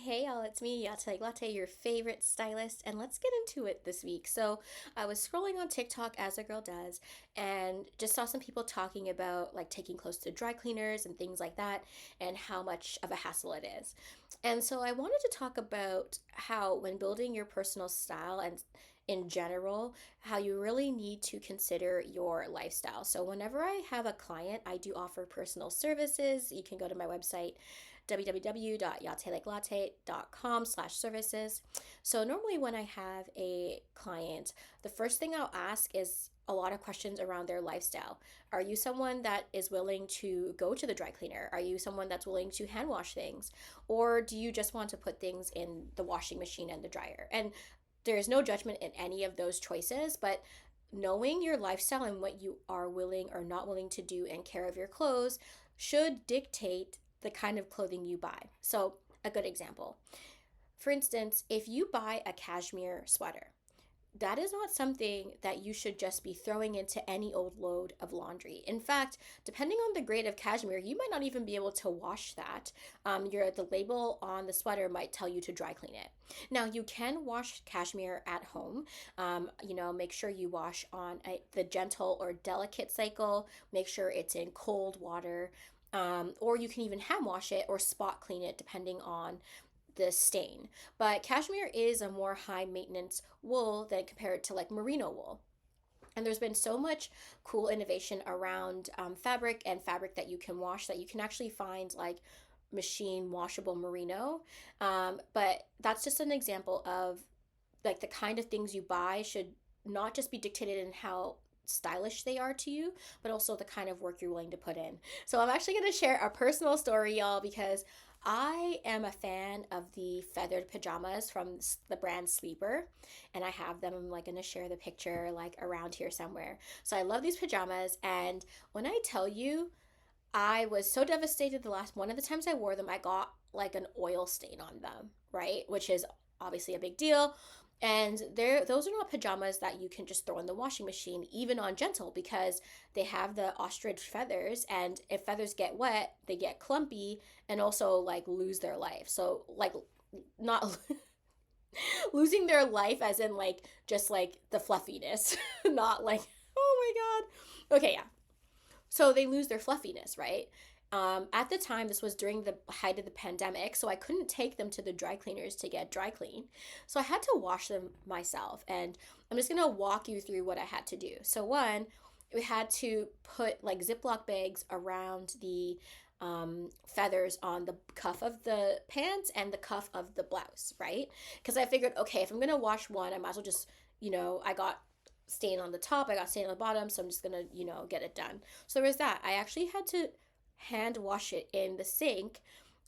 Hey y'all, it's me, Yate Latte, your favorite stylist, and let's get into it this week. So, I was scrolling on TikTok as a girl does, and just saw some people talking about like taking clothes to dry cleaners and things like that, and how much of a hassle it is. And so, I wanted to talk about how, when building your personal style and in general, how you really need to consider your lifestyle. So, whenever I have a client, I do offer personal services. You can go to my website www.yatelikelatte.com/services. So normally when I have a client, the first thing I'll ask is a lot of questions around their lifestyle. Are you someone that is willing to go to the dry cleaner? Are you someone that's willing to hand wash things? Or do you just want to put things in the washing machine and the dryer? And there's no judgment in any of those choices, but knowing your lifestyle and what you are willing or not willing to do and care of your clothes should dictate the kind of clothing you buy. So, a good example. For instance, if you buy a cashmere sweater, that is not something that you should just be throwing into any old load of laundry. In fact, depending on the grade of cashmere, you might not even be able to wash that. The label on the sweater might tell you to dry clean it. Now, you can wash cashmere at home. Make sure you wash on the gentle or delicate cycle. Make sure it's in cold water. Or you can even hand wash it or spot clean it depending on the stain. But cashmere is a more high maintenance wool than compared to like merino wool. And there's been so much cool innovation around fabric and fabric that you can wash that you can actually find like machine washable merino. But that's just an example of like the kind of things you buy should not just be dictated in how stylish they are to you, but also the kind of work you're willing to put in. So I'm actually going to share a personal story, y'all, because I am a fan of the feathered pajamas from the brand Sleeper, and I have them. I'm like going to share the picture like around here somewhere. So I love these pajamas, and when I tell you, I was so devastated the last one of the times I wore them, I got like an oil stain on them, right? Which is obviously a big deal. And those are not pajamas that you can just throw in the washing machine, even on gentle, because they have the ostrich feathers, and if feathers get wet, they get clumpy and also like lose their life. So like not losing their life as in like just like the fluffiness, not like oh my god. Okay, yeah. So they lose their fluffiness, right? At the time, this was during the height of the pandemic, so I couldn't take them to the dry cleaners to get dry clean. So I had to wash them myself, and I'm just gonna walk you through what I had to do. So, one, we had to put like Ziploc bags around the feathers on the cuff of the pants and the cuff of the blouse, right? Because I figured, okay, if I'm gonna wash one, I might as well just, I got stain on the top, I got stain on the bottom, so I'm just gonna, get it done. So there was that. I actually had to hand wash it in the sink.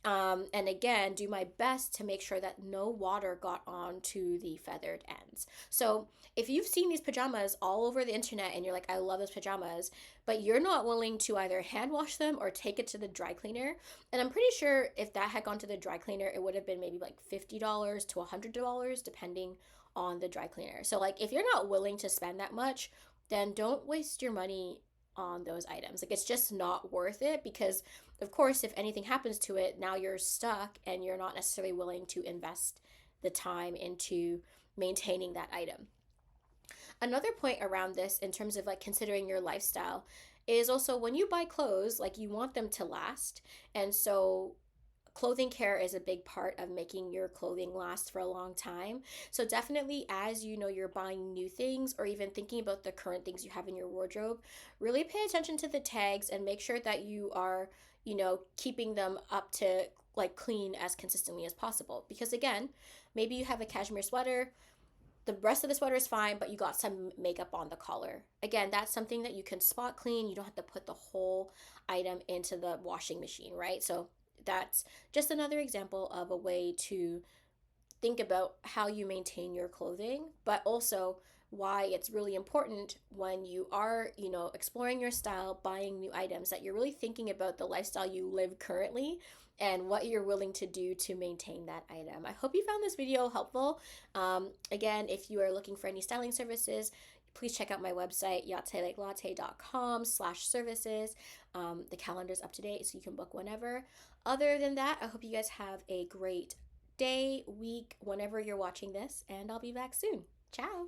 And again, do my best to make sure that no water got onto the feathered ends. So, if you've seen these pajamas all over the internet and you're like, I love those pajamas, but you're not willing to either hand wash them or take it to the dry cleaner, and I'm pretty sure if that had gone to the dry cleaner, it would have been maybe like $50 to $100, depending on the dry cleaner. So, like, if you're not willing to spend that much, then don't waste your money on those items. Like, it's just not worth it because, of course, if anything happens to it, now you're stuck and you're not necessarily willing to invest the time into maintaining that item. Another point around this, in terms of like considering your lifestyle, is also when you buy clothes, like you want them to last. And so clothing care is a big part of making your clothing last for a long time. So definitely as you're buying new things or even thinking about the current things you have in your wardrobe, really pay attention to the tags and make sure that you are, keeping them up to like clean as consistently as possible. Because again, maybe you have a cashmere sweater, the rest of the sweater is fine, but you got some makeup on the collar. Again, that's something that you can spot clean. You don't have to put the whole item into the washing machine, right? So that's just another example of a way to think about how you maintain your clothing, but also why it's really important when you are, exploring your style, buying new items, that you're really thinking about the lifestyle you live currently and what you're willing to do to maintain that item. I hope you found this video helpful. Again, if you are looking for any styling services, please check out my website, yatelikelatte.com/services. The calendar's up to date, so you can book whenever. Other than that, I hope you guys have a great day, week, whenever you're watching this, and I'll be back soon. Ciao.